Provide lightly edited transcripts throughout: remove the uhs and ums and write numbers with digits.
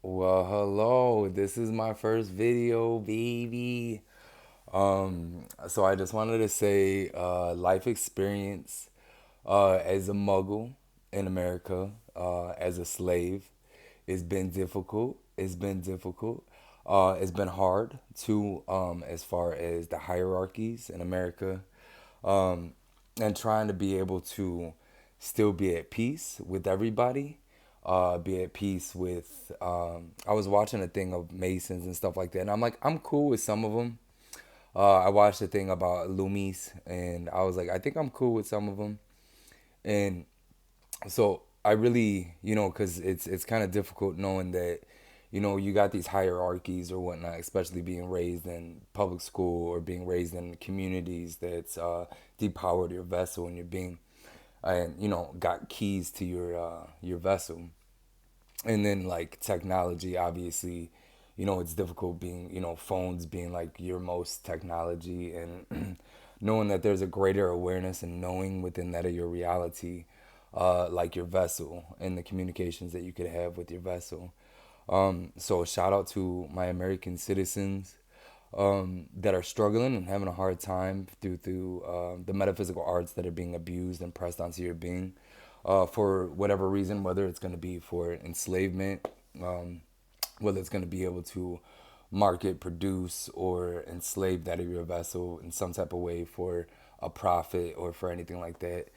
Well, hello. This is my first video, baby. So I just wanted to say, life experience as a muggle in America, as a slave, it's been difficult. It's been difficult. It's been hard too, as far as the hierarchies in America, um, and trying to be able to still be at peace with everybody, be at peace with. I was watching a thing of Masons and stuff like that, and I'm like, I'm cool with some of them. I watched a thing about Loomies, and I was like, I think I'm cool with some of them, and so I really, because it's kind of difficult knowing that, you got these hierarchies or whatnot, especially being raised in public school or being raised in communities that's depowered your vessel, and you're being, and got keys to your vessel, and then like technology, obviously, it's difficult being, phones being like your most technology, and knowing that there's a greater awareness and knowing within that of your reality, like your vessel and the communications that you could have with your vessel. So shout out to my American citizens, that are struggling and having a hard time through the metaphysical arts that are being abused and pressed onto your being, for whatever reason, whether it's going to be for enslavement, um, whether it's going to be able to market, produce, or enslave that of your vessel in some type of way for a profit or for anything like that.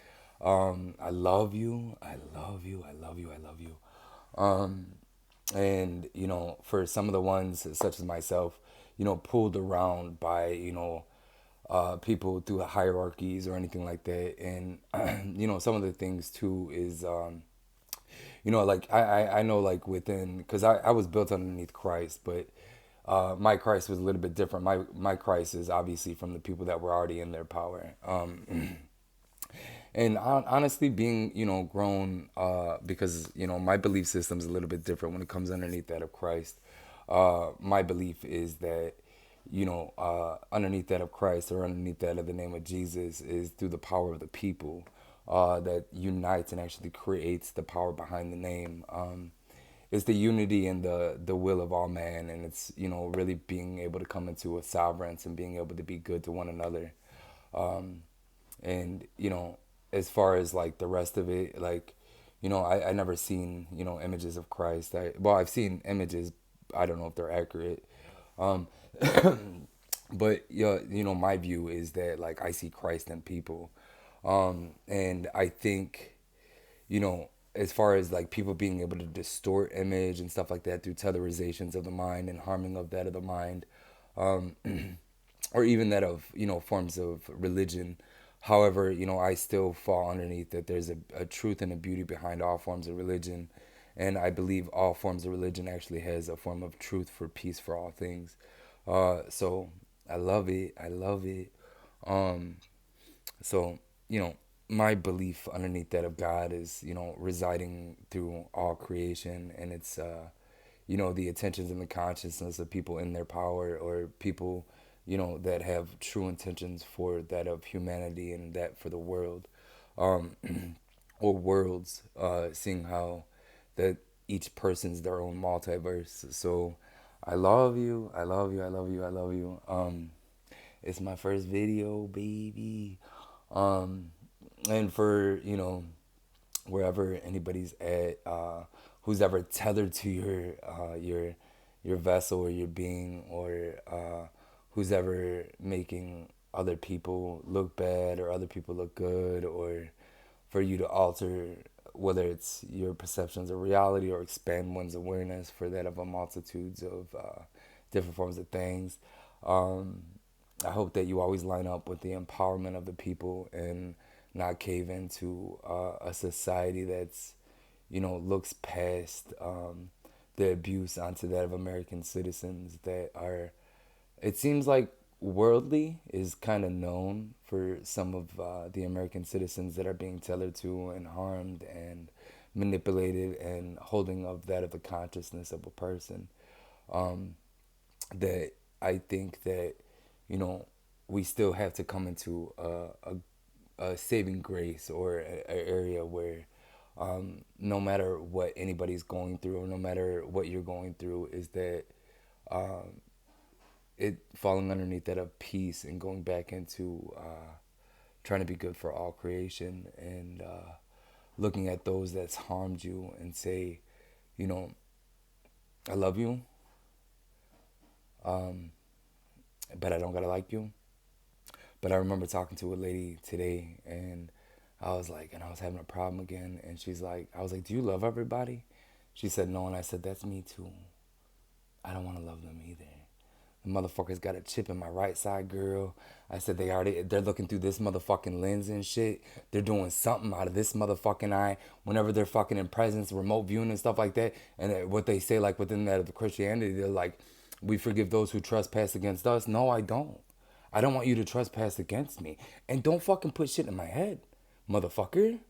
I love you. I love you. I love you. I love you. Um, and for some of the ones such as myself, pulled around by people through hierarchies or anything like that, and some of the things too is like I know, like within, because I was built underneath Christ, but my Christ was a little bit different. My Christ is obviously from the people that were already in their power. And honestly, being grown, because my belief system is a little bit different when it comes underneath that of Christ. My belief is that underneath that of Christ, or underneath that of the name of Jesus, is through the power of the people, that unites and actually creates the power behind the name. It's the unity and the will of all man, and it's really being able to come into a sovereignty and being able to be good to one another. And as far as like the rest of it, like I never seen images of Christ. I've seen images. I don't know if they're accurate. um but yeah, my view is that like I see Christ in people. And I think, as far as like people being able to distort image and stuff like that through tetherizations of the mind and harming of that of the mind, um, or even that of forms of religion. However, I still fall underneath that there's a truth and a beauty behind all forms of religion, and I believe all forms of religion actually has a form of truth for peace for all things. So I love it. I love it. Um, so, you know, my belief underneath that of God is, residing through all creation, and it's, the attentions and the consciousness of people in their power, or people, that have true intentions for that of humanity and that for the world, um, or worlds, seeing how that each person's their own multiverse. So I love you. I love you. I love you. I love you. It's my first video, baby. Um, and for wherever anybody's at, who's ever tethered to your vessel or your being, or who's ever making other people look bad or other people look good, or for you to alter whether it's your perceptions of reality or expand one's awareness for that of a multitudes of different forms of things. Um, I hope that you always line up with the empowerment of the people and not cave into a society that's, looks past the abuse onto that of American citizens that are, it seems like worldly is kind of known for some of the American citizens that are being tethered to and harmed and manipulated and holding of that of the consciousness of a person. Um, that I think that, you know, we still have to come into a saving grace, or a area where no matter what anybody's going through, or no matter what you're going through, is that it falling underneath that of peace and going back into trying to be good for all creation, and looking at those that's harmed you and say, you know, I love you, but I don't gotta like you. But I remember talking to a lady today, and I was having a problem again, and she's like, I was like, do you love everybody? She said no, and I said, that's me too. I don't want to love them either. The motherfuckers got a chip in my right side, girl. I said they're looking through this motherfucking lens and shit. They're doing something out of this motherfucking eye whenever they're fucking in presence, remote viewing and stuff like that. And what they say, like within that of Christianity, they're like, we forgive those who trespass against us. No, I don't. I don't want you to trespass against me. And don't fucking put shit in my head, motherfucker.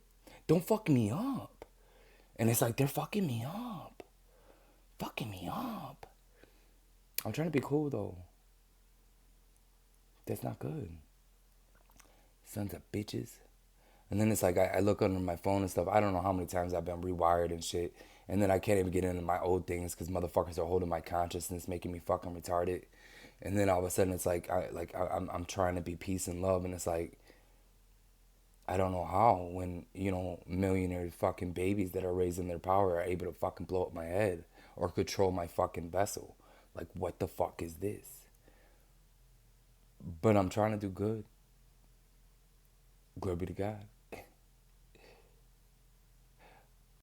Don't fuck me up. And it's like, they're fucking me up. Fucking me up. I'm trying to be cool though. That's not good. Sons of bitches. And then it's like I look under my phone and stuff. I don't know how many times I've been rewired and shit. And then I can't even get into my old things because motherfuckers are holding my consciousness, making me fucking retarded. And then all of a sudden it's like I'm trying to be peace and love, and it's like I don't know how, when millionaire fucking babies that are raised in their power are able to fucking blow up my head or control my fucking vessel. Like, what the fuck is this? But I'm trying to do good. Glory be to God.